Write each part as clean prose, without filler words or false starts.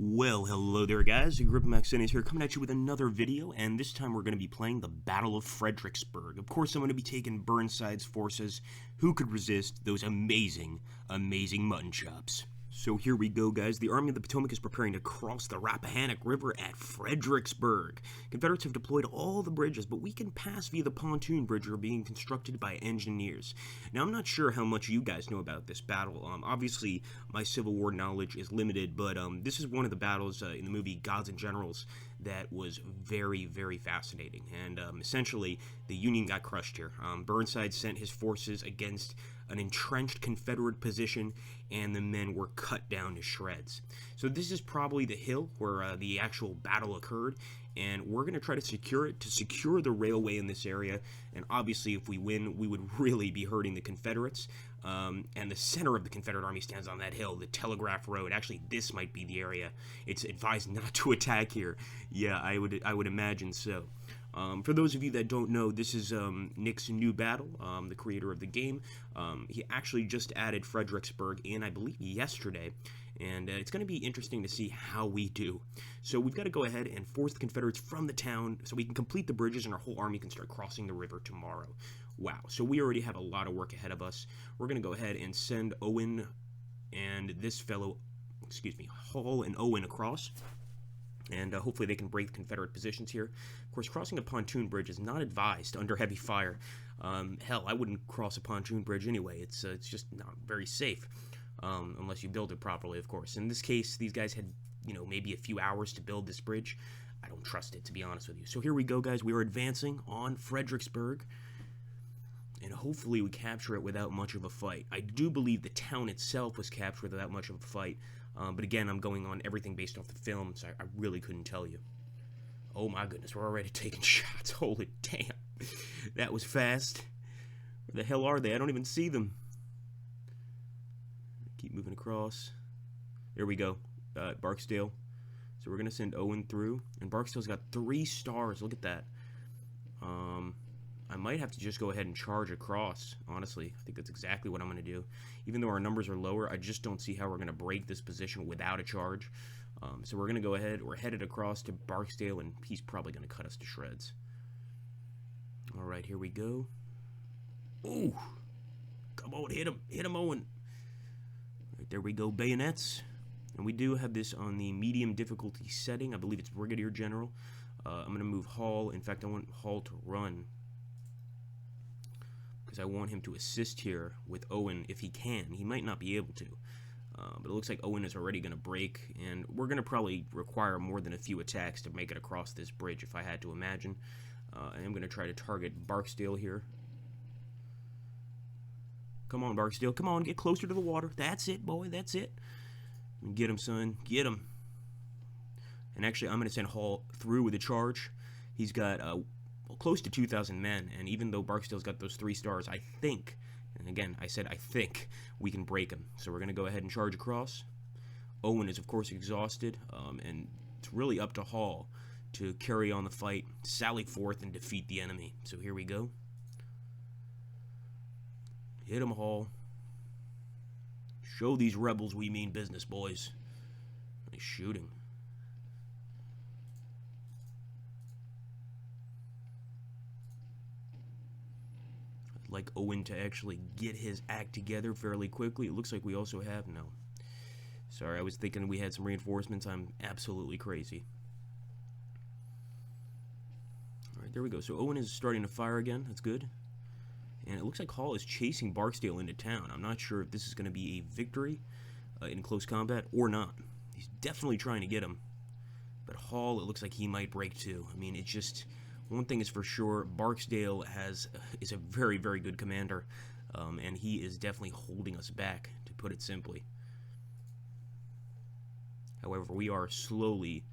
Well, hello there guys, Maxinis here coming at you with another video, and this time we're going to be playing the Battle of Fredericksburg. Of course, I'm going to be taking Burnside's forces. Who could resist those amazing mutton chops? So here we go, guys. The Army of the Potomac is preparing to cross the Rappahannock River at Fredericksburg. Confederates have deployed all the bridges, but we can pass via the pontoon bridge being constructed by engineers. Now, I'm not sure how much you guys know about this battle. Obviously, my Civil War knowledge is limited, but this is one of the battles in the movie Gods and Generals that was very fascinating. And essentially, the Union got crushed here. Burnside sent his forces against an entrenched Confederate position, and the men were cut down to shreds. So this is probably the hill where the actual battle occurred, and we're going to try to secure it, to secure the railway in this area. And obviously, if we win, we would really be hurting the Confederates. And the center of the Confederate Army stands on that hill, the Telegraph Road. Actually, this might be the area. It's advised not to attack here. Yeah, I would imagine so. For those of you that don't know, this is Nick's new battle, the creator of the game. He actually just added Fredericksburg in, I believe, yesterday, and it's going to be interesting to see how we do. So we've got to go ahead and force the Confederates from the town so we can complete the bridges and our whole army can start crossing the river tomorrow. Wow, so we already have a lot of work ahead of us. We're going to go ahead and send Owen and this fellow, Hall and Owen across. And hopefully they can break the Confederate positions here. Of course, crossing a pontoon bridge is not advised under heavy fire. Hell, I wouldn't cross a pontoon bridge anyway. It's just not very safe, unless you build it properly, of course. In this case, these guys had, maybe a few hours to build this bridge. I don't trust it, to be honest with you. So here we go, guys. We are advancing on Fredericksburg, and hopefully we capture it without much of a fight. I do believe the town itself was captured without much of a fight. But again, I'm going on everything based off the film, so I really couldn't tell you. Oh my goodness, we're already taking shots. Holy damn. That was fast. Where the hell are they? I don't even see them. Keep moving across. There we go. Barksdale. So we're going to send Owen through. And Barksdale's got 3 stars. Look at that. I might have to just go ahead and charge across, honestly. I think that's exactly what I'm going to do. Even though our numbers are lower, I just don't see how we're going to break this position without a charge. So we're going to go ahead. We're headed across to Barksdale, and he's probably going to cut us to shreds. All right, here we go. Ooh! Come on, hit him. Hit him, Owen. Right, there we go, bayonets. And we do have this on the medium difficulty setting. I believe it's Brigadier General. I'm going to move Hall. In fact, I want Hall to run, because I want him to assist here with Owen if he can. He might not be able to, but it looks like Owen is already going to break, and we're going to probably require more than a few attacks to make it across this bridge, if I had to imagine. I am going to try to target Barksdale here. Come on, Barksdale. Come on, get closer to the water. That's it, boy. That's it. Get him, son. Get him. And actually, I'm going to send Hall through with a charge. He's got close to 2,000 men, and even though Barksdale's got those 3 stars, I think, and again, I said I think, we can break him. So we're going to go ahead and charge across. Owen is, of course, exhausted, and it's really up to Hall to carry on the fight, sally forth, and defeat the enemy. So here we go. Hit him, Hall. Show these rebels we mean business, boys. Nice shooting. Like Owen to actually get his act together fairly quickly. It looks like we also have no. Sorry, I was thinking we had some reinforcements. I'm absolutely crazy. Alright, there we go. So Owen is starting to fire again. That's good. And it looks like Hall is chasing Barksdale into town. I'm not sure if this is going to be a victory in close combat or not. He's definitely trying to get him. But Hall, it looks like he might break too. I mean, it's just... One thing is for sure, Barksdale is a very good commander, and he is definitely holding us back, to put it simply. However, we are slowly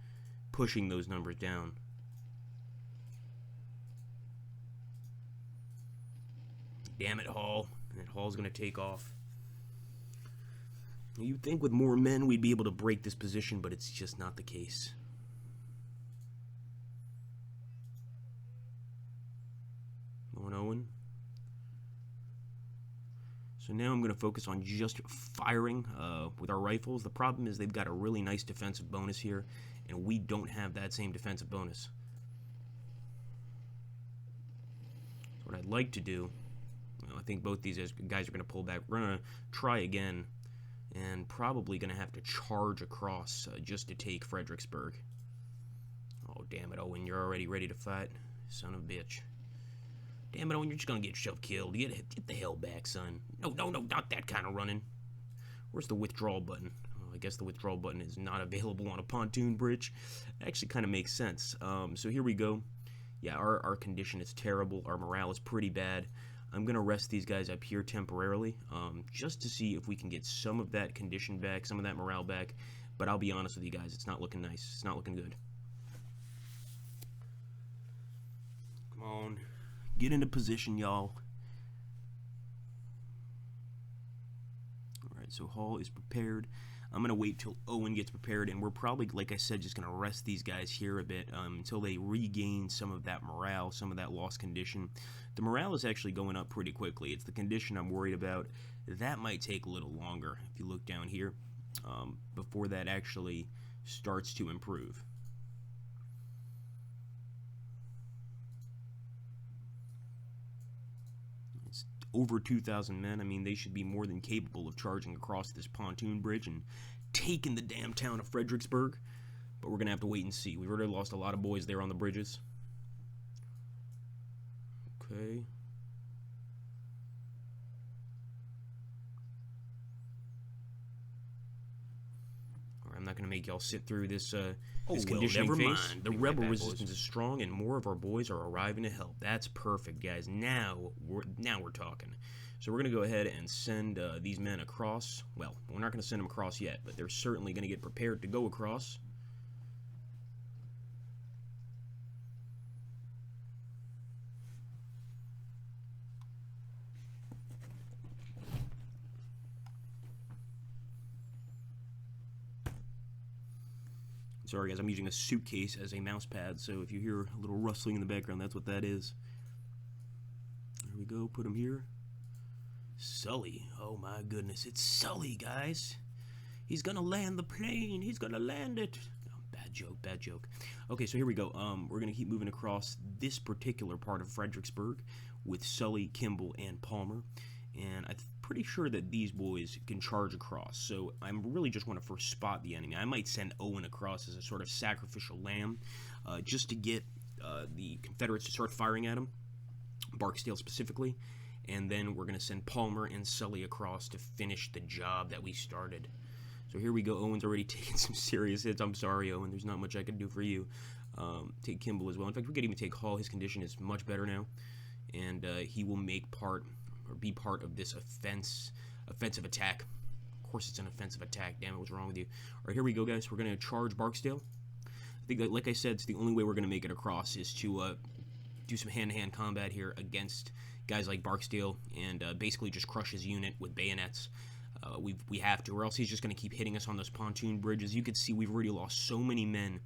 pushing those numbers down. Damn it, Hall. And Hall's going to take off. You'd think with more men we'd be able to break this position, but it's just not the case. Owen. So now I'm going to focus on just firing with our rifles. The problem is they've got a really nice defensive bonus here, and we don't have that same defensive bonus. So what I'd like to do, I think both these guys are going to pull back. We're going to try again, and probably going to have to charge across just to take Fredericksburg. Oh, damn it, Owen, you're already ready to fight? Son of a bitch. Damn it, Owen, you're just going to get yourself killed. Get the hell back, son. No, not that kind of running. Where's the withdrawal button? Oh, I guess the withdrawal button is not available on a pontoon bridge. It actually kind of makes sense. So here we go. Yeah, our condition is terrible. Our morale is pretty bad. I'm going to rest these guys up here temporarily, just to see if we can get some of that condition back, some of that morale back. But I'll be honest with you guys, it's not looking nice. It's not looking good. Come on. Get into position, y'all. Alright, so Hall is prepared. I'm going to wait till Owen gets prepared, and we're probably, like I said, just going to rest these guys here a bit until they regain some of that morale, some of that lost condition. The morale is actually going up pretty quickly. It's the condition I'm worried about. That might take a little longer, if you look down here, before that actually starts to improve. It's over 2,000 men. I mean, they should be more than capable of charging across this pontoon bridge and taking the damn town of Fredericksburg. But we're going to have to wait and see. We've already lost a lot of boys there on the bridges. Okay. I'm not going to make y'all sit through this conditioning phase. The rebel resistance is strong, and more of our boys are arriving to help. That's perfect, guys. Now we're talking. So we're going to go ahead and send these men across. Well, we're not going to send them across yet, but they're certainly going to get prepared to go across. Sorry guys, I'm using a suitcase as a mouse pad, so if you hear a little rustling in the background, that's what that is. There we go, put him here. Sully, oh my goodness, it's Sully, guys. He's gonna land the plane, he's gonna land it. Oh, bad joke, bad joke. Okay, so here we go. We're gonna keep moving across this particular part of Fredericksburg with Sully, Kimball, and Palmer. And I'm pretty sure that these boys can charge across. So I really just want to first spot the enemy. I might send Owen across as a sort of sacrificial lamb just to get the Confederates to start firing at him, Barksdale specifically. And then we're going to send Palmer and Sully across to finish the job that we started. So here we go. Owen's already taking some serious hits. I'm sorry, Owen. There's not much I can do for you. Take Kimball as well. In fact, we could even take Hall. His condition is much better now. And he will make part or be part of this offensive attack. Of course it's an offensive attack. Damn it, what's wrong with you? All right, here we go, guys. We're going to charge Barksdale. I think that, like I said, it's the only way we're going to make it across is to do some hand-to-hand combat here against guys like Barksdale and basically just crush his unit with bayonets. We have to, or else he's just going to keep hitting us on those pontoon bridges. You can see we've already lost so many men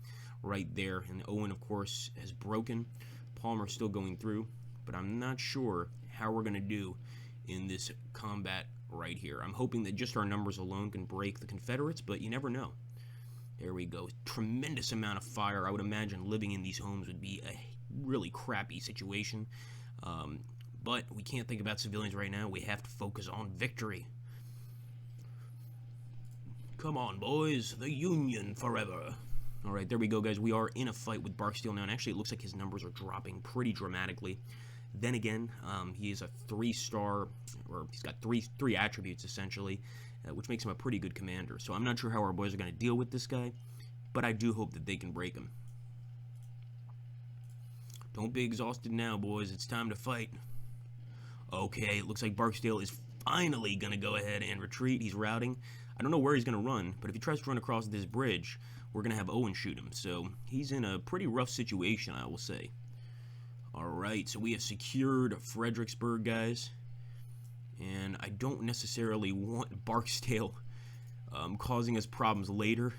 right there. And Owen, of course, has broken. Palmer's still going through. But I'm not sure how we're going to do in this combat right here. I'm hoping that just our numbers alone can break the Confederates, but you never know. There we go. Tremendous amount of fire. I would imagine living in these homes would be a really crappy situation. But we can't think about civilians right now. We have to focus on victory. Come on, boys. The Union forever. All right, there we go, guys. We are in a fight with Barksdale now, and actually it looks like his numbers are dropping pretty dramatically. Then again, he is a 3-star, or he's got three attributes, essentially, which makes him a pretty good commander. So I'm not sure how our boys are going to deal with this guy, but I do hope that they can break him. Don't be exhausted now, boys. It's time to fight. Okay, it looks like Barksdale is finally going to go ahead and retreat. He's routing. I don't know where he's going to run, but if he tries to run across this bridge, we're going to have Owen shoot him. So he's in a pretty rough situation, I will say. Alright, so we have secured Fredericksburg, guys. And I don't necessarily want Barksdale causing us problems later.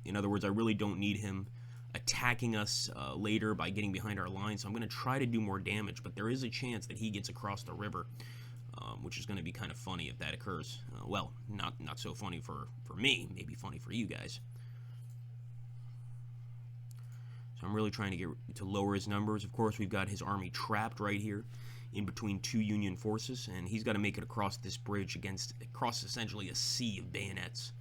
In other words, I really don't need him attacking us later by getting behind our lines. So I'm going to try to do more damage, but there is a chance that he gets across the river. which is going to be kind of funny if that occurs. Well, not so funny for me, maybe funny for you guys. So I'm really trying to get to lower his numbers. Of course, we've got his army trapped right here in between two Union forces, and he's got to make it across this bridge across essentially a sea of bayonets.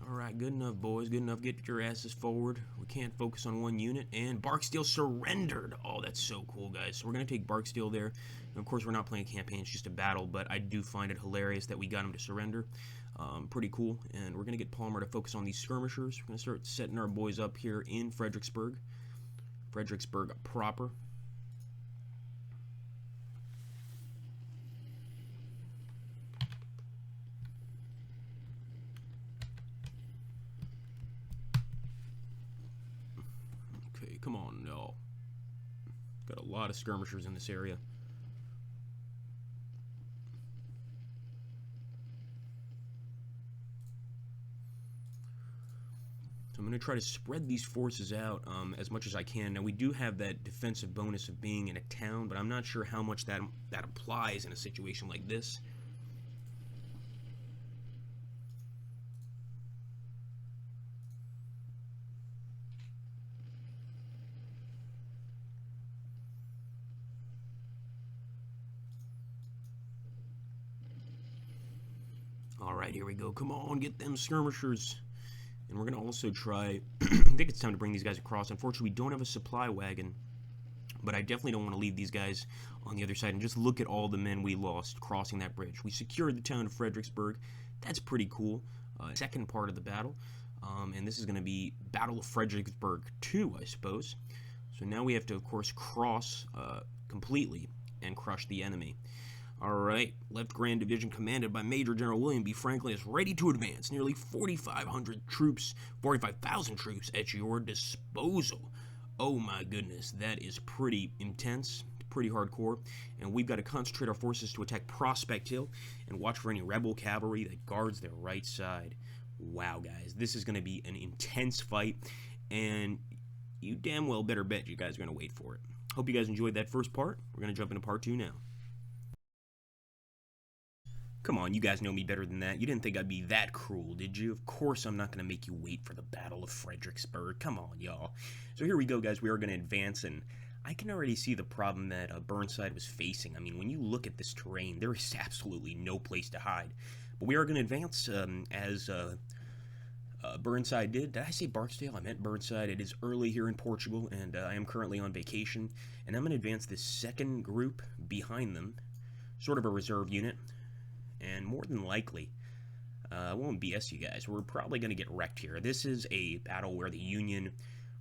Alright, good enough, boys. Good enough. Get your asses forward. We can't focus on one unit. And Barksdale surrendered. Oh, that's so cool, guys. So we're going to take Barksdale there. And of course, we're not playing a campaign. It's just a battle. But I do find it hilarious that we got him to surrender. Pretty cool. And we're going to get Palmer to focus on these skirmishers. We're going to start setting our boys up here in Fredericksburg. Fredericksburg proper. Come on, no. Got a lot of skirmishers in this area. So I'm going to try to spread these forces out as much as I can. Now, we do have that defensive bonus of being in a town, but I'm not sure how much that applies in a situation like this. Alright, here we go. Come on, get them skirmishers. And we're going to also try... I think it's time to bring these guys across. Unfortunately, we don't have a supply wagon. But I definitely don't want to leave these guys on the other side. And just look at all the men we lost crossing that bridge. We secured the town of Fredericksburg. That's pretty cool. Second part of the battle. And this is going to be Battle of Fredericksburg 2, I suppose. So now we have to, of course, cross completely and crush the enemy. Alright, Left Grand Division commanded by Major General William B. Franklin is ready to advance. Nearly 4,500 troops, 45,000 troops at your disposal. Oh my goodness, that is pretty intense, pretty hardcore. And we've got to concentrate our forces to attack Prospect Hill and watch for any rebel cavalry that guards their right side. Wow, guys, this is going to be an intense fight, and you damn well better bet you guys are going to wait for it. Hope you guys enjoyed that first part. We're going to jump into part 2 now. Come on, you guys know me better than that. You didn't think I'd be that cruel, did you? Of course I'm not going to make you wait for the Battle of Fredericksburg. Come on, y'all. So here we go, guys. We are going to advance, and I can already see the problem that Burnside was facing. I mean, when you look at this terrain, there is absolutely no place to hide. But we are going to advance as Burnside did. Did I say Barksdale? I meant Burnside. It is early here in Portugal, and I am currently on vacation. And I'm going to advance this second group behind them, sort of a reserve unit. And more than likely, I won't BS you guys, we're probably going to get wrecked here. This is a battle where the Union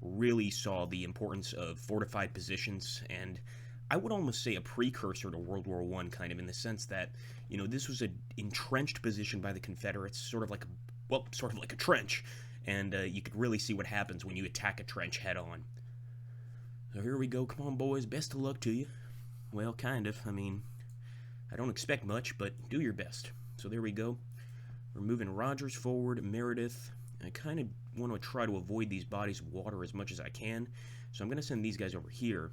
really saw the importance of fortified positions, and I would almost say a precursor to World War I, kind of, in the sense that, you know, this was an entrenched position by the Confederates, sort of like a trench, and you could really see what happens when you attack a trench head-on. So here we go. Come on, boys. Best of luck to you. Well, kind of. I mean, I don't expect much, but do your best. So there we go. We're moving Rogers forward, Meredith. I kind of want to try to avoid these bodies of water as much as I can. So I'm going to send these guys over here.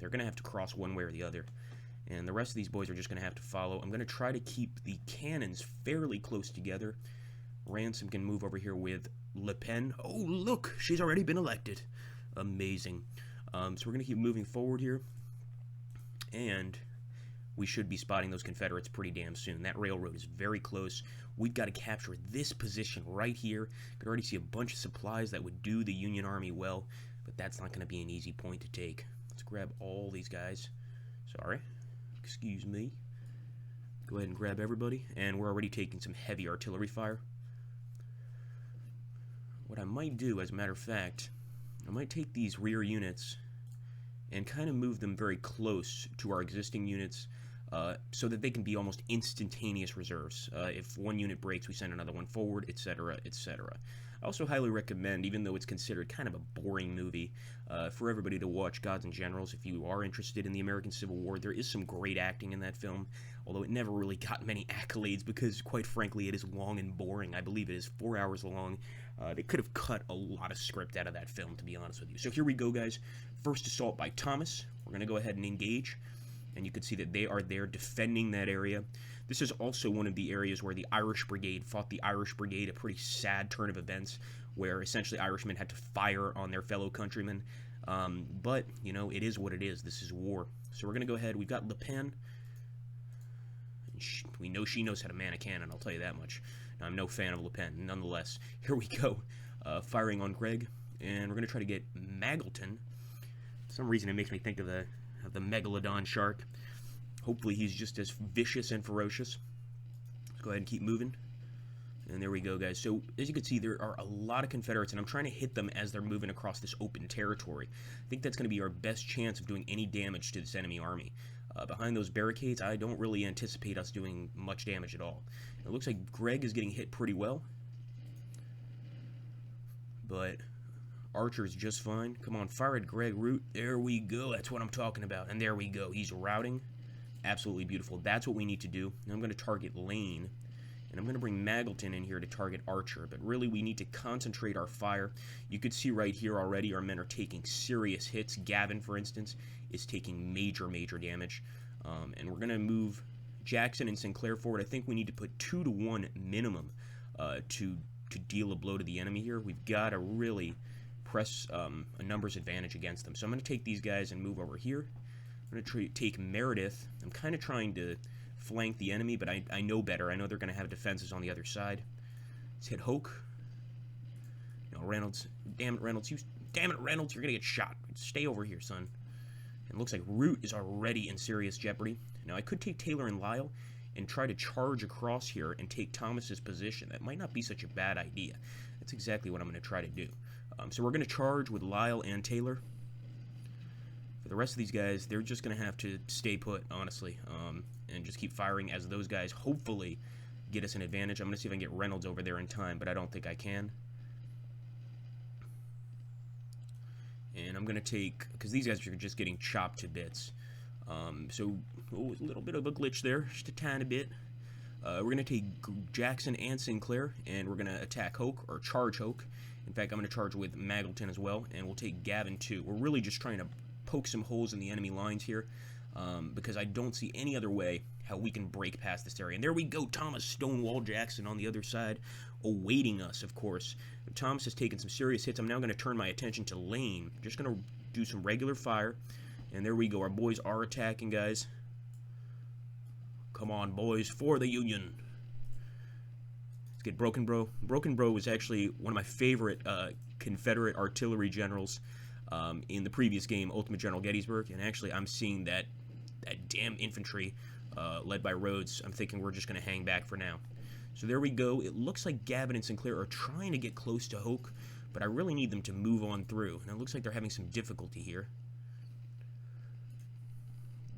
They're going to have to cross one way or the other. And the rest of these boys are just going to have to follow. I'm going to try to keep the cannons fairly close together. Ransom can move over here with Le Pen. Oh, look! She's already been elected. Amazing. So we're going to keep moving forward here. And we should be spotting those Confederates pretty damn soon. That railroad is very close. We've got to capture this position right here. I can already see a bunch of supplies that would do the Union Army well, but that's not going to be an easy point to take. Let's grab all these guys. Sorry. Excuse me. Go ahead and grab everybody. And we're already taking some heavy artillery fire. What I might do, as a matter of fact, I might take these rear units and kind of move them very close to our existing units, so that they can be almost instantaneous reserves. If one unit breaks, we send another one forward, etc., etc. I also highly recommend, even though it's considered kind of a boring movie, for everybody to watch Gods and Generals. If you are interested in the American Civil War, there is some great acting in that film, although it never really got many accolades because, quite frankly, it is long and boring. I believe it is 4 hours long. They could have cut a lot of script out of that film, to be honest with you. So here we go, guys. First assault by Thomas. We're going to go ahead and engage. and you can see that they are there defending that area. This is also one of the areas where the Irish Brigade fought the Irish Brigade, a pretty sad turn of events, where essentially Irishmen had to fire on their fellow countrymen. But, you know, it is what it is. This is war. So we're going to go ahead. We've got Le Pen. We know she knows how to man a cannon, I'll tell you that much. Now, I'm no fan of Le Pen. Nonetheless, here we go. Firing on Greg. And we're going to try to get Magleton. For some reason, it makes me think of the Megalodon shark. Hopefully, he's just as vicious and ferocious. Let's go ahead and keep moving. And there we go, guys. So, as you can see, there are a lot of Confederates, and I'm trying to hit them as they're moving across this open territory. I think that's going to be our best chance of doing any damage to this enemy army. Behind those barricades, I don't really anticipate us doing much damage at all. It looks like Greg is getting hit pretty well. But Archer's just fine. Come on, fire at Greg, Root. There we go. That's what I'm talking about. And there we go. He's routing. Absolutely beautiful. That's what we need to do. Now I'm going to target Lane. And I'm going to bring Magleton in here to target Archer. But really, we need to concentrate our fire. You could see right here already our men are taking serious hits. Gavin, for instance, is taking major, major damage. And we're going to move Jackson and Sinclair forward. I think we need to put 2 to 1 minimum to deal a blow to the enemy here. We've got to really press a numbers advantage against them. So I'm going to take these guys and move over here. I'm going to take Meredith. I'm kind of trying to flank the enemy, but I know better. I know they're going to have defenses on the other side. Let's hit Hoke. No, Reynolds. Damn it, Reynolds. Damn it, Reynolds. You're going to get shot. Stay over here, son. And it looks like Root is already in serious jeopardy. Now, I could take Taylor and Lyle and try to charge across here and take Thomas's position. That might not be such a bad idea. That's exactly what I'm going to try to do. So we're going to charge with Lyle and Taylor. For the rest of these guys, they're just going to have to stay put, honestly, and just keep firing as those guys hopefully get us an advantage. I'm going to see if I can get Reynolds over there in time, but I don't think I can. And I'm going to take, because these guys are just getting chopped to bits. So, a little bit of a glitch there, just a tiny bit. We're going to take Jackson and Sinclair, and we're going to attack Hoke, or charge Hoke. In fact, I'm going to charge with Magleton as well, and we'll take Gavin too. We're really just trying to poke some holes in the enemy lines here, because I don't see any other way how we can break past this area. And there we go, Thomas Stonewall Jackson on the other side, awaiting us, of course. Thomas has taken some serious hits. I'm now going to turn my attention to Lane. Just going to do some regular fire. And there we go. Our boys are attacking, guys. Come on, boys, for the Union. Let's get Broken Bro. Broken Bro was actually one of my favorite Confederate artillery generals in the previous game, Ultimate General Gettysburg. And actually, I'm seeing that damn infantry led by Rhodes. I'm thinking we're just going to hang back for now. So there we go. It looks like Gavin and Sinclair are trying to get close to Hoke, but I really need them to move on through. And it looks like they're having some difficulty here.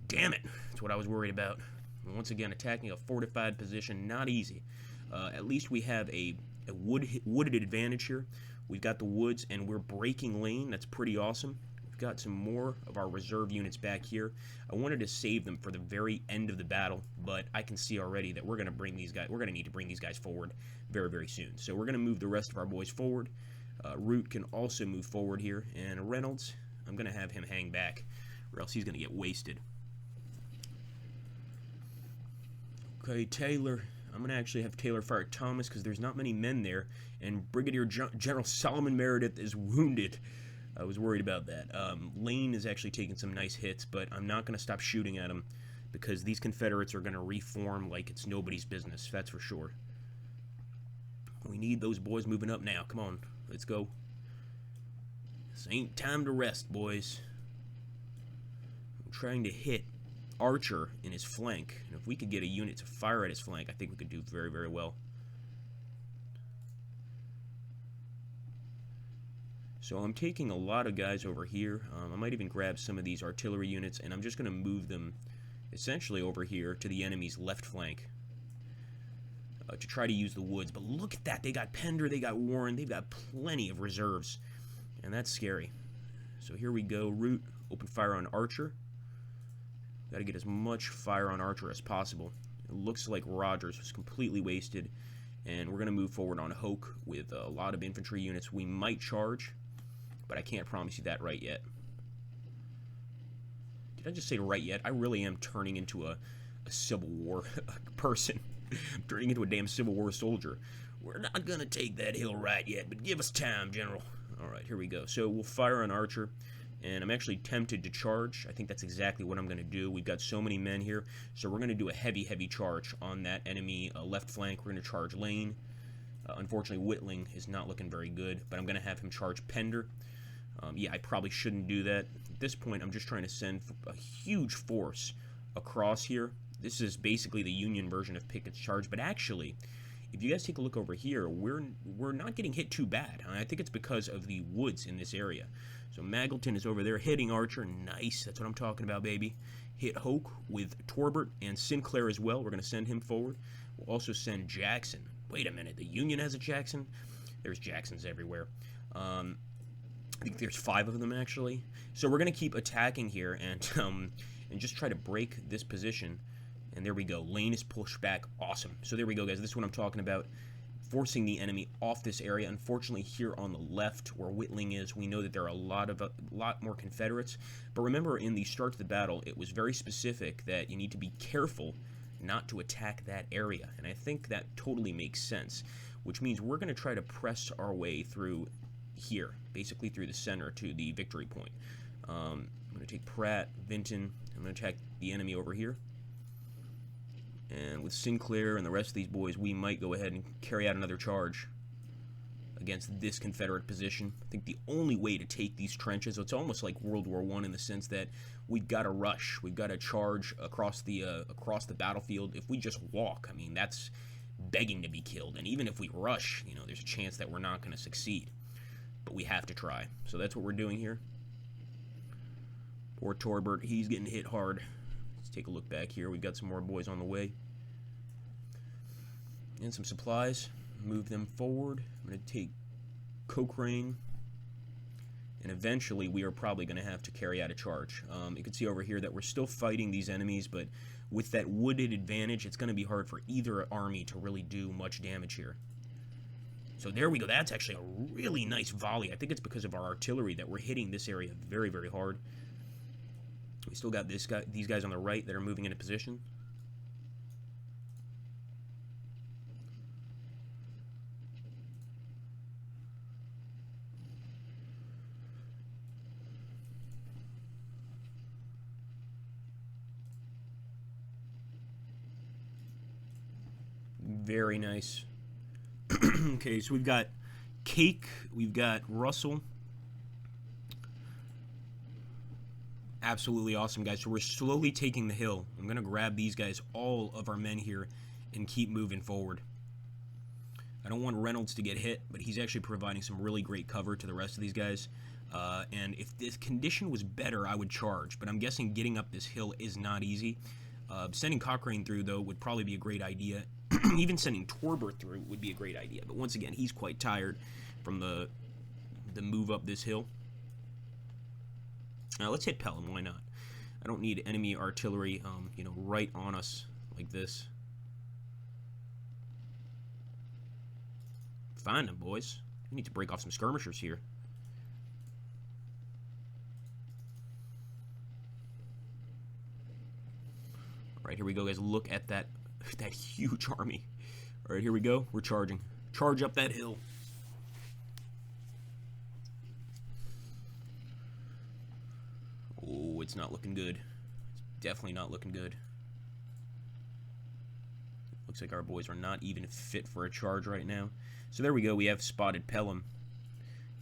Damn it! That's what I was worried about. And once again, attacking a fortified position, not easy. At least we have a wooded advantage here. We've got the woods, and we're breaking lane. That's pretty awesome. We've got some more of our reserve units back here. I wanted to save them for the very end of the battle, but I can see already that we're going to bring these guys. We're going to need to bring these guys forward very, very soon. So we're going to move the rest of our boys forward. Root can also move forward here, and Reynolds, I'm going to have him hang back, or else he's going to get wasted. Okay, Taylor. I'm going to actually have Taylor fire at Thomas because there's not many men there, and Brigadier General Solomon Meredith is wounded. I was worried about that. Lane is actually taking some nice hits, but I'm not going to stop shooting at him because these Confederates are going to reform like it's nobody's business, that's for sure. We need those boys moving up now. Come on, let's go. This ain't time to rest, boys. I'm trying to hit Archer in his flank, and if we could get a unit to fire at his flank, I think we could do very, very well. So I'm taking a lot of guys over here. I might even grab some of these artillery units, and I'm just going to move them essentially over here to the enemy's left flank to try to use the woods. But look at that. They got Pender, they got Warren, they've got plenty of reserves, and that's scary. So here we go. Root, open fire on Archer. Got to get as much fire on Archer as possible. It looks like Rogers was completely wasted, and we're going to move forward on Hoke with a lot of infantry units. We might charge, but I can't promise you that right yet. Did Did I just say right yet? I really am turning into a Civil War person. I'm turning into a damn Civil War soldier. We're not going to take that hill right yet, but give us time, General. All right, here we go. So we'll fire an archer, and I'm actually tempted to charge. I think that's exactly what I'm going to do. We've got so many men here, so we're going to do a heavy, heavy charge on that enemy left flank. We're going to charge Lane. Unfortunately, Whitling is not looking very good, but I'm going to have him charge Pender. Yeah, I probably shouldn't do that. At this point, I'm just trying to send a huge force across here. This is basically the Union version of Pickett's charge, but actually, if you guys take a look over here, we're not getting hit too bad. I think it's because of the woods in this area. So Magleton is over there hitting Archer. Nice. That's what I'm talking about, baby. Hit Hoke with Torbert and Sinclair as well. We're going to send him forward. We'll also send Jackson. Wait a minute. The Union has a Jackson? There's Jacksons everywhere. I think there's 5 of them, actually. So we're going to keep attacking here and just try to break this position. And there we go. Lane is pushed back. Awesome. So there we go, guys. This is what I'm talking about. Forcing the enemy off this area. Unfortunately, here on the left, where Whitling is, we know that there are a lot more Confederates. But remember, in the start of the battle, it was very specific that you need to be careful not to attack that area. And I think that totally makes sense, which means we're going to try to press our way through here, basically through the center to the victory point. I'm going to take Pratt, Vinton. I'm going to attack the enemy over here. And with Sinclair and the rest of these boys, we might go ahead and carry out another charge against this Confederate position. I think the only way to take these trenches, it's almost like World War I in the sense that we've got to rush. We've got to charge across the battlefield. If we just walk, I mean, that's begging to be killed. And even if we rush, you know, there's a chance that we're not going to succeed. But we have to try. So that's what we're doing here. Poor Torbert, he's getting hit hard. Let's take a look back here. We've got some more boys on the way. And some supplies. Move them forward. I'm going to take Cochrane. And eventually we are probably going to have to carry out a charge. You can see over here that we're still fighting these enemies, but with that wooded advantage, it's going to be hard for either army to really do much damage here. So there we go. That's actually a really nice volley. I think it's because of our artillery that we're hitting this area very, very hard. We still got these guys on the right that are moving into position. Very nice. Okay, so we've got Cake, we've got Russell. Absolutely awesome, guys. So we're slowly taking the hill. I'm going to grab these guys, all of our men here, and keep moving forward. I don't want Reynolds to get hit, but he's actually providing some really great cover to the rest of these guys. And if this condition was better, I would charge. But I'm guessing getting up this hill is not easy. Sending Cochrane through, though, would probably be a great idea. Even sending Torbert through would be a great idea. But once again, he's quite tired from the move up this hill. Now let's hit Pelham. Why not? I don't need enemy artillery, you know, right on us like this. Find them, boys. We need to break off some skirmishers here. All right, here we go, guys. Look at that huge army. All right, here we go. We're charging. Charge up that hill. Oh, it's not looking good. It's definitely not looking good. Looks like our boys are not even fit for a charge right now. So there we go. We have spotted Pelham.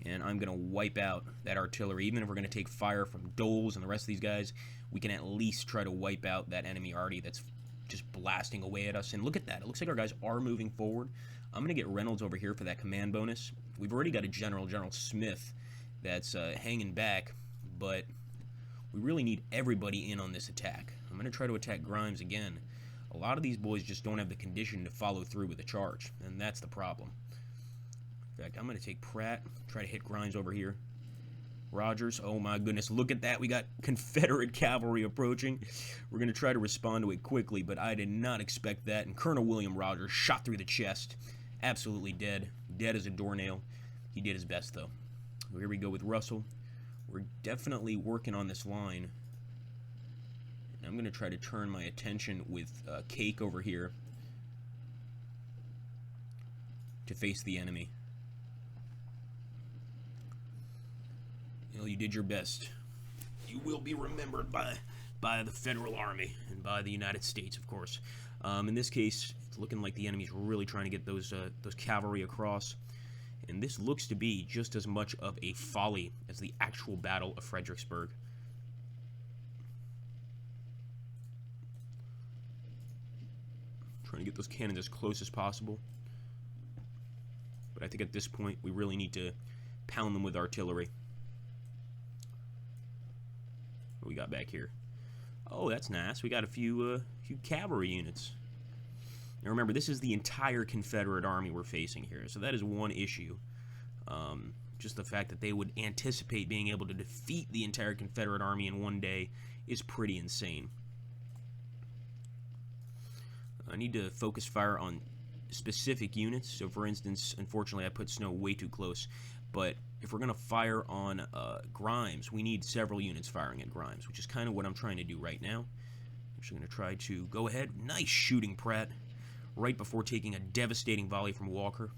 And I'm going to wipe out that artillery. Even if we're going to take fire from Doles and the rest of these guys, we can at least try to wipe out that enemy arty that's just blasting away at us. And look at that. It looks like our guys are moving forward. I'm going to get Reynolds over here for that command bonus. We've already got a General Smith that's hanging back, but we really need everybody in on this attack. I'm going to try to attack Grimes again. A lot of these boys just don't have the condition to follow through with a charge, and that's the problem. In fact, I'm going to take Pratt, try to hit Grimes over here. Rogers, oh my goodness, look at that. We got Confederate cavalry approaching. We're going to try to respond to it quickly, but I did not expect that. And Colonel William Rogers shot through the chest. Absolutely dead. Dead as a doornail. He did his best, though. Here we go with Russell. We're definitely working on this line. I'm going to try to turn my attention with Cake over here to face the enemy. Well, you did your best. You will be remembered by the Federal Army and by the United States, of course. In this case, it's looking like the enemy's really trying to get those cavalry across. And this looks to be just as much of a folly as the actual Battle of Fredericksburg. Trying to get those cannons as close as possible. But I think at this point, we really need to pound them with artillery. What we got back here? Oh, that's nice. We got a few cavalry units. Now remember, this is the entire Confederate Army we're facing here, so that is one issue. Just the fact that they would anticipate being able to defeat the entire Confederate Army in one day is pretty insane. I need to focus fire on specific units. So, for instance, unfortunately, I put Snow way too close. But if we're going to fire on Grimes, we need several units firing at Grimes, which is kind of what I'm trying to do right now. I'm actually going to try to go ahead. Nice shooting, Pratt. Right before taking a devastating volley from Walker.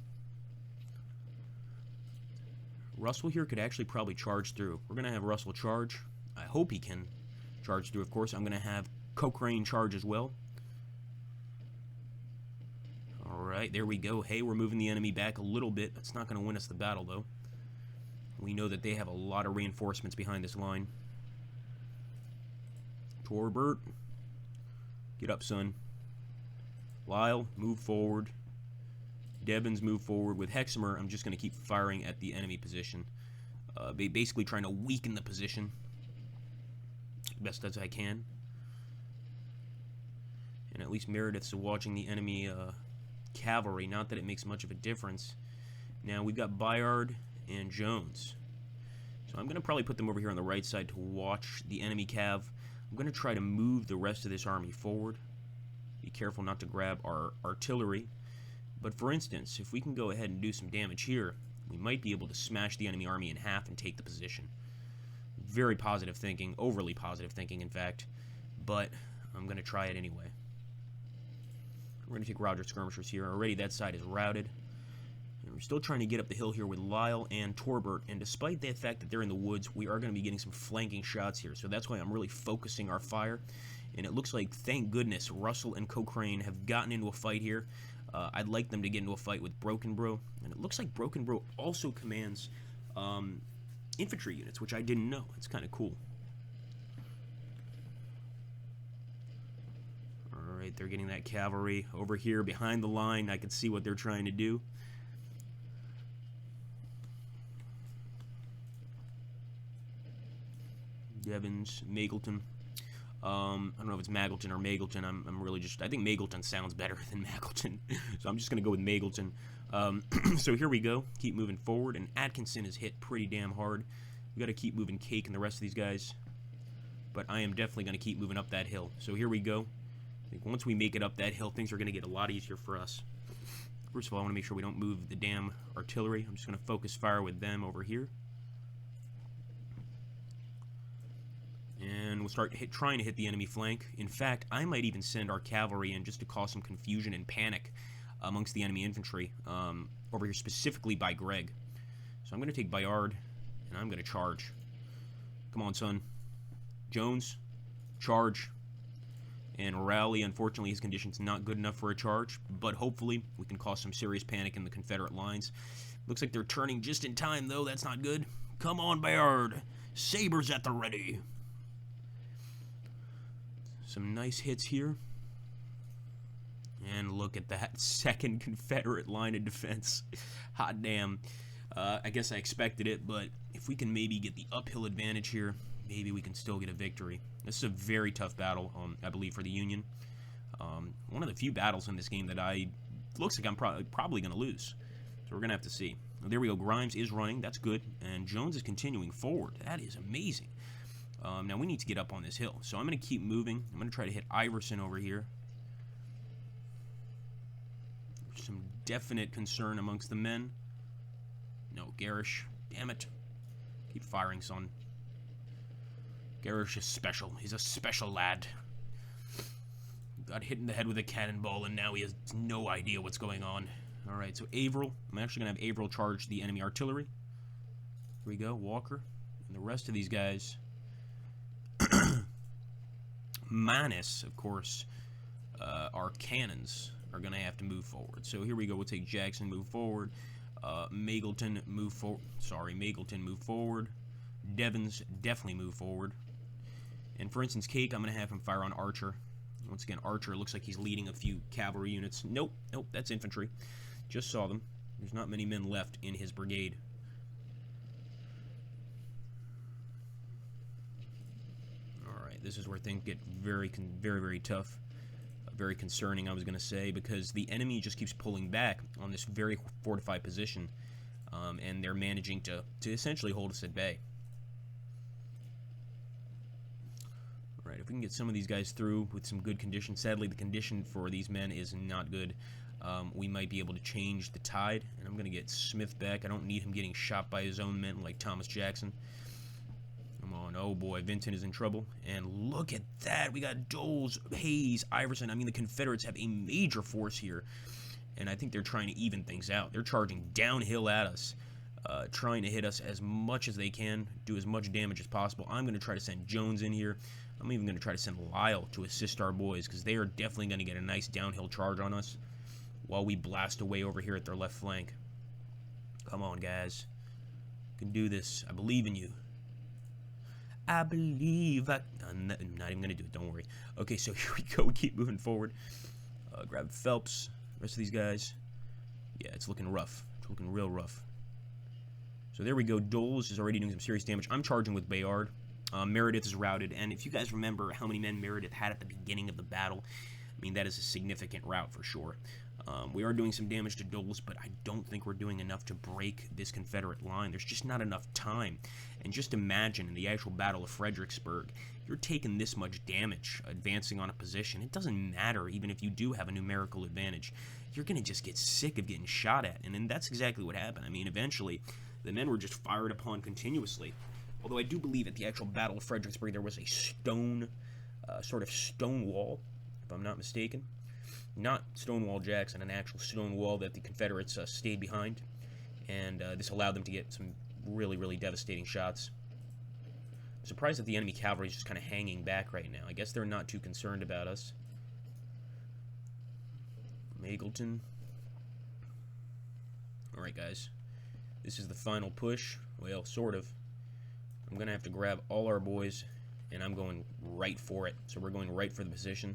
Russell here could actually probably charge through. We're going to have Russell charge. I hope he can charge through, of course. I'm going to have Cochrane charge as well. Alright, there we go. Hey, we're moving the enemy back a little bit. That's not going to win us the battle, though. We know that they have a lot of reinforcements behind this line. Torbert, get up, son. Lyle, move forward. Devins, move forward. With Hexamer, I'm just going to keep firing at the enemy position. Basically trying to weaken the position best as I can. And at least Meredith's watching the enemy cavalry. Not that it makes much of a difference. Now we've got Bayard and Jones. So I'm going to probably put them over here on the right side to watch the enemy cav. I'm going to try to move the rest of this army forward. Be careful not to grab our artillery. But for instance, if we can go ahead and do some damage here, we might be able to smash the enemy army in half and take the position. Very positive thinking, overly positive thinking, in fact. But I'm going to try it anyway. We're going to take Roger skirmishers here. Already that side is routed. And we're still trying to get up the hill here with Lyle and Torbert. And despite the fact that they're in the woods, we are going to be getting some flanking shots here. So that's why I'm really focusing our fire. And it looks like, thank goodness, Russell and Cochrane have gotten into a fight here. I'd like them to get into a fight with Broken Bro. And it looks like Broken Bro also commands infantry units, which I didn't know. It's kind of cool. Alright, they're getting that cavalry over here behind the line. I can see what they're trying to do. Devins, Magleton. I don't know if it's Magleton or Magleton. I'm really just... I think Magleton sounds better than Magleton. So I'm just going to go with Magleton. So here we go. Keep moving forward. And Atkinson is hit pretty damn hard. We got to keep moving Cake and the rest of these guys. But I am definitely going to keep moving up that hill. So here we go. I think once we make it up that hill, things are going to get a lot easier for us. First of all, I want to make sure we don't move the damn artillery. I'm just going to focus fire with them over here. And we'll start trying to hit the enemy flank. In fact, I might even send our cavalry in just to cause some confusion and panic amongst the enemy infantry over here, specifically by Greg. So I'm going to take Bayard, and I'm going to charge. Come on, son. Jones, charge. And Rowley, unfortunately, his condition's not good enough for a charge, but hopefully we can cause some serious panic in the Confederate lines. Looks like they're turning just in time, though. That's not good. Come on, Bayard. Sabers at the ready. Some nice hits here. And look at that second Confederate line of defense. Hot damn. I guess I expected it, but if we can maybe get the uphill advantage here, maybe we can still get a victory. This is a very tough battle, I believe, for the Union. One of the few battles in this game that looks like I'm probably going to lose. So we're going to have to see. There we go. Grimes is running. That's good. And Jones is continuing forward. That is amazing. Now we need to get up on this hill. So I'm going to keep moving. I'm going to try to hit Iverson over here. Some definite concern amongst the men. No, Garish. Damn it. Keep firing, son. Garish is special. He's a special lad. got hit in the head with a cannonball, and now he has no idea what's going on. Alright, so Averill. I'm actually going to have Averill charge the enemy artillery. Here we go, Walker. And the rest of these guys, minus, of course, our cannons, are going to have to move forward. So here we go. We'll take Jackson, move forward. Magleton, move forward. Sorry, Magleton, move forward. Devons, definitely move forward. And for instance, Cake, I'm going to have him fire on Archer. Once again, Archer looks like he's leading a few cavalry units. Nope, nope, that's infantry. Just saw them. There's not many men left in his brigade. Alright, this is where things get very, very tough. Very concerning, I was going to say, because the enemy just keeps pulling back on this very fortified position, and they're managing to essentially hold us at bay. Alright, if we can get some of these guys through with some good conditions. Sadly, the condition for these men is not good. We might be able to change the tide, and I'm going to get Smith back. I don't need him getting shot by his own men like Thomas Jackson. Come on, oh boy, Vinton is in trouble. And look at that, we got Doles, Hayes, Iverson. I mean, the Confederates have a major force here, and I think they're trying to even things out. They're charging downhill at us, trying to hit us as much as they can, do as much damage as possible. I'm going to try to send Jones in here. I'm even going to try to send Lyle to assist our boys, because they are definitely going to get a nice downhill charge on us while we blast away over here at their left flank. Come on, guys. You can do this. I believe in you. I believe I'm not even going to do it, don't worry. Okay, so here we go. We keep moving forward. Grab Phelps. Rest of these guys. Yeah, it's looking rough. It's looking real rough. So there we go. Doles is already doing some serious damage. I'm charging with Bayard. Meredith is routed, and if you guys remember how many men Meredith had at the beginning of the battle, I mean, that is a significant rout for sure. We are doing some damage to Doles, but I don't think we're doing enough to break this Confederate line. There's just not enough time. And just imagine in the actual Battle of Fredericksburg, you're taking this much damage advancing on a position. It doesn't matter even if you do have a numerical advantage. You're going to just get sick of getting shot at. And then that's exactly what happened. I mean, eventually, the men were just fired upon continuously. Although I do believe at the actual Battle of Fredericksburg, there was a stone, sort of stone wall, if I'm not mistaken. Not Stonewall Jackson, an actual stone wall that the Confederates stayed behind. And this allowed them to get some really devastating shots. I'm surprised that the enemy cavalry is just kind of hanging back right now. I guess they're not too concerned about us. Magleton. Alright, guys. This is the final push. Well, sort of. I'm going to have to grab all our boys, and I'm going right for it. So we're going right for the position.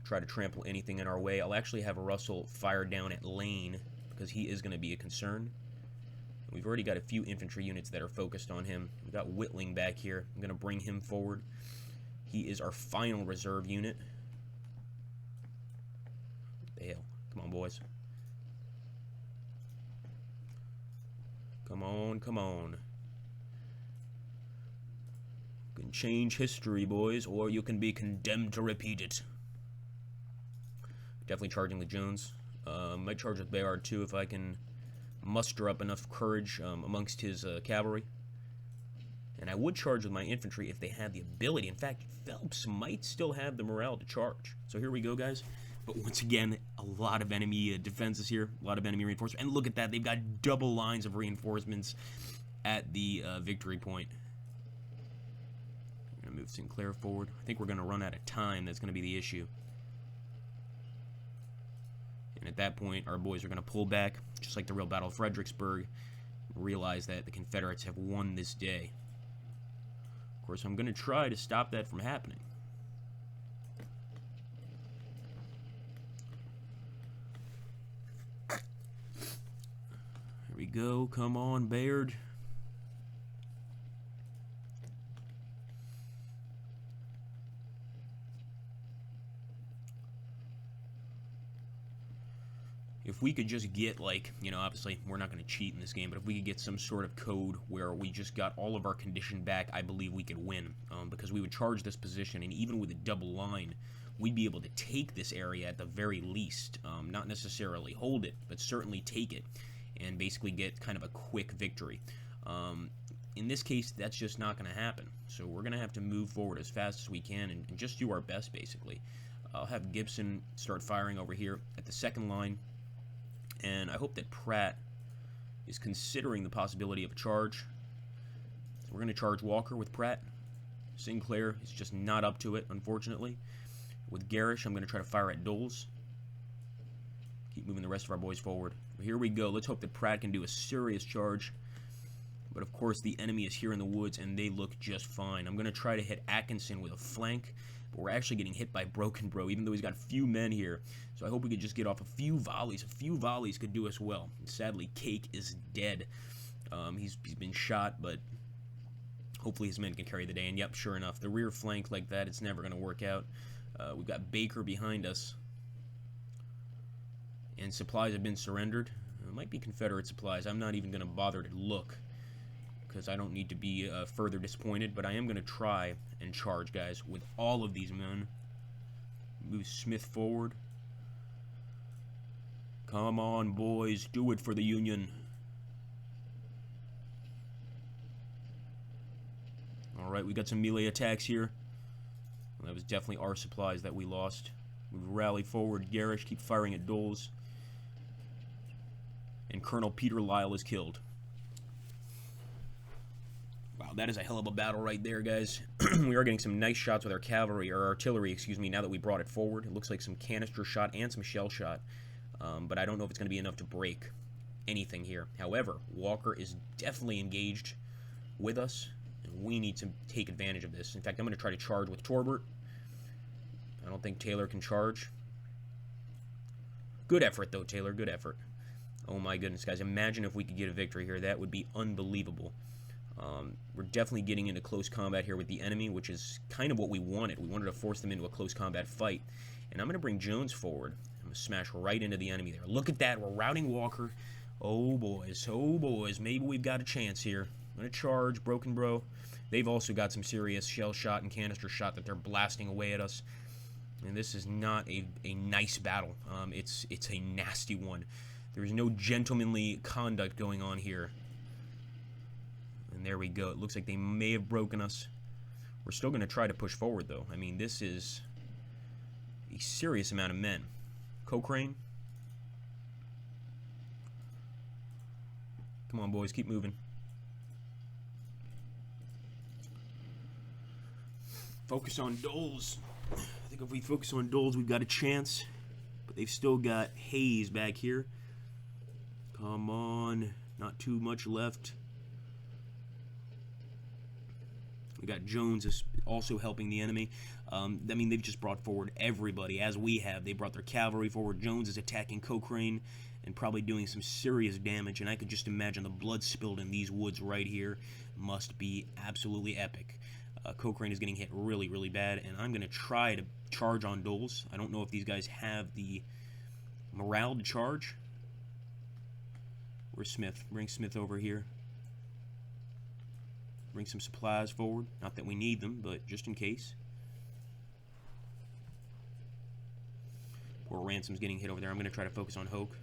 Try to trample anything in our way. I'll actually have Russell fire down at Lane, because he is going to be a concern. We've already got a few infantry units that are focused on him. We've got Whitling back here. I'm going to bring him forward. He is our final reserve unit. What the hell? Come on, boys. Come on, come on. You can change history, boys, or you can be condemned to repeat it. Definitely charging with Jones. Might charge with Bayard, too, if I can muster up enough courage amongst his cavalry. And I would charge with my infantry if they had the ability. In fact, Phelps might still have the morale to charge. So here we go, guys. But once again, a lot of enemy defenses here. A lot of enemy reinforcements. And look at that. They've got double lines of reinforcements at the victory point. I'm going to move Sinclair forward. I think we're going to run out of time. That's going to be the issue. And at that point, our boys are going to pull back, just like the real Battle of Fredericksburg, and realize that the Confederates have won this day. Of course, I'm going to try to stop that from happening. Here we go. Come on, Bayard. If we could just get, like, you know, obviously we're not going to cheat in this game, but if we could get some sort of code where we just got all of our condition back, I believe we could win. Because we would charge this position, and even with a double line, we'd be able to take this area at the very least. Not necessarily hold it, but certainly take it, and basically get kind of a quick victory. In this case, that's just not going to happen. So we're going to have to move forward as fast as we can and just do our best, basically. I'll have Gibson start firing over here at the second line, and I hope that Pratt is considering the possibility of a charge. So we're going to charge Walker with Pratt. Sinclair is just not up to it, unfortunately. With Garish, I'm going to try to fire at Doles. Keep moving the rest of our boys forward. Here we go. Let's hope that Pratt can do a serious charge. But of course, the enemy is here in the woods, and they look just fine. I'm going to try to hit Atkinson with a flank, but we're actually getting hit by Broken Bro, even though he's got a few men here. So I hope we could just get off a few volleys. A few volleys could do us well. Sadly, Cake is dead. He's been shot, but hopefully his men can carry the day. And yep, sure enough, the rear flank like that, it's never going to work out. We've got Baker behind us, and supplies have been surrendered. It might be Confederate supplies. I'm not even going to bother to look, because I don't need to be further disappointed, but I am going to try and charge, guys, with all of these men. Move Smith forward. Come on, boys. Do it for the Union. Alright, we got some melee attacks here. Well, that was definitely our supplies that we lost. We rally forward. Garish, keep firing at Doles. And Colonel Peter Lyle is killed. Wow, that is a hell of a battle right there, guys. We are getting some nice shots with our cavalry, or artillery, excuse me, now that we brought it forward. It looks like some canister shot and some shell shot. But I don't know if it's going to be enough to break anything here. However, Walker is definitely engaged with us, and we need to take advantage of this. In fact, I'm going to try to charge with Torbert. I don't think Taylor can charge. Good effort, though, Taylor. Good effort. Oh, my goodness, guys. Imagine if we could get a victory here. That would be unbelievable. We're definitely getting into close combat here with the enemy, which is kind of what we wanted. We wanted to force them into a close combat fight. And I'm going to bring Jones forward. I'm going to smash right into the enemy there. Look at that. We're routing Walker. Oh, boys. Oh, boys. Maybe we've got a chance here. I'm going to charge Broken Bro. They've also got some serious shell shot and canister shot that they're blasting away at us. And this is not a nice battle. It's a nasty one. There's no gentlemanly conduct going on here. And there we go. It looks like they may have broken us. We're still going to try to push forward, though. I mean, this is a serious amount of men. Cochrane. Come on, boys. Keep moving. Focus on Doles. I think if we focus on Doles, we've got a chance. But they've still got Hayes back here. Come on. Not too much left. We got Jones is also helping the enemy. I mean, they've just brought forward everybody, as we have. They brought their cavalry forward. Jones is attacking Cochrane and probably doing some serious damage. And I could just imagine the blood spilled in these woods right here must be absolutely epic. Cochrane is getting hit really, really bad. And I'm going to try to charge on Doles. I don't know if these guys have the morale to charge. Where's Smith? Bring Smith over here. Bring some supplies forward. Not that we need them, but just in case. Poor Ransom's getting hit over there. I'm going to try to focus on Hoke.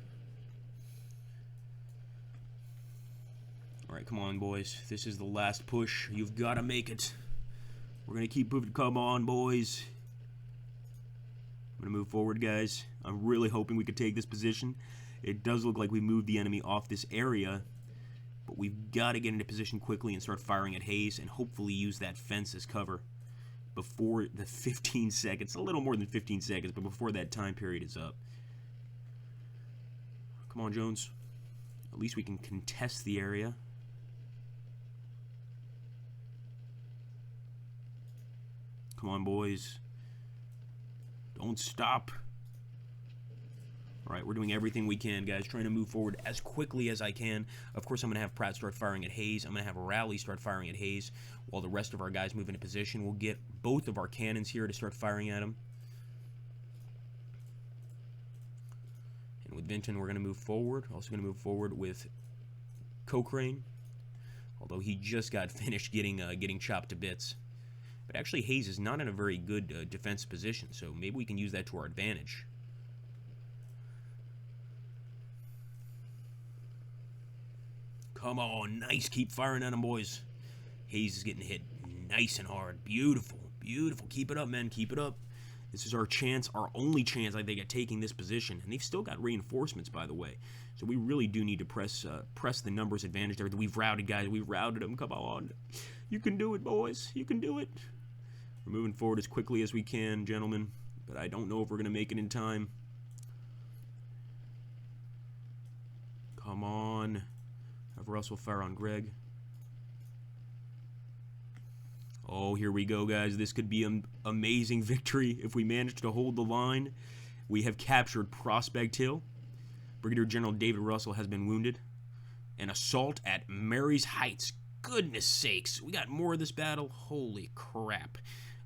Alright, come on, boys. This is the last push. You've got to make it. We're going to keep moving. Come on, boys. I'm going to move forward, guys. I'm really hoping we could take this position. It does look like we moved the enemy off this area. But we've got to get into position quickly and start firing at Hayes and hopefully use that fence as cover before the 15 seconds, a little more than 15 seconds, but before that time period is up. Come on, Jones. At least we can contest the area. Come on, boys. Don't stop. Alright, we're doing everything we can, guys, trying to move forward as quickly as I can. Of course, I'm going to have Pratt start firing at Hayes. I'm going to have Rowley start firing at Hayes while the rest of our guys move into position. We'll get both of our cannons here to start firing at him. And with Vinton, we're going to move forward. Also going to move forward with Cochrane, although he just got finished getting chopped to bits. But actually, Hayes is not in a very good defensive position, so maybe we can use that to our advantage. Come on, nice. Keep firing at him, boys. Hayes is getting hit nice and hard. Beautiful, beautiful. Keep it up, men. Keep it up. This is our chance, our only chance, I think, at taking this position. And they've still got reinforcements, by the way. So we really do need to press the numbers advantage there. We've routed, guys. We've routed them. Come on. You can do it, boys. You can do it. We're moving forward as quickly as we can, gentlemen. But I don't know if we're going to make it in time. Come on. Have Russell fire on Greg. Oh, here we go, guys. This could be an amazing victory if we manage to hold the line. We have captured Prospect Hill. Brigadier General David Russell has been wounded. An assault at Marye's Heights. Goodness sakes. We got more of this battle. Holy crap.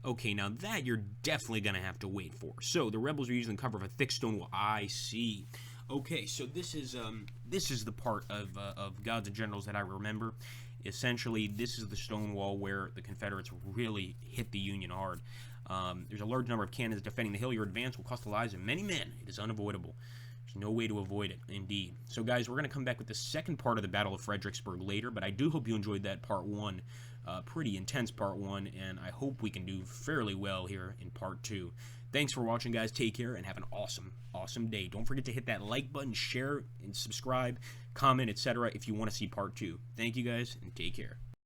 Okay, now that you're definitely going to have to wait for. So, the rebels are using the cover of a thick stone wall. I see. Okay, so this is the part of Gods and Generals that I remember. Essentially, this is the stone wall where the Confederates really hit the Union hard. There's a large number of cannons defending the hill. Your advance will cost the lives of many men. It is unavoidable. There's no way to avoid it, indeed. So, guys, we're going to come back with the second part of the Battle of Fredericksburg later, but I do hope you enjoyed that part one. Pretty intense part one, and I hope we can do fairly well here in part two. Thanks for watching, guys. Take care, and have an awesome, awesome day. Don't forget to hit that like button, share, and subscribe, comment, etc. if you want to see part two. Thank you, guys, and take care.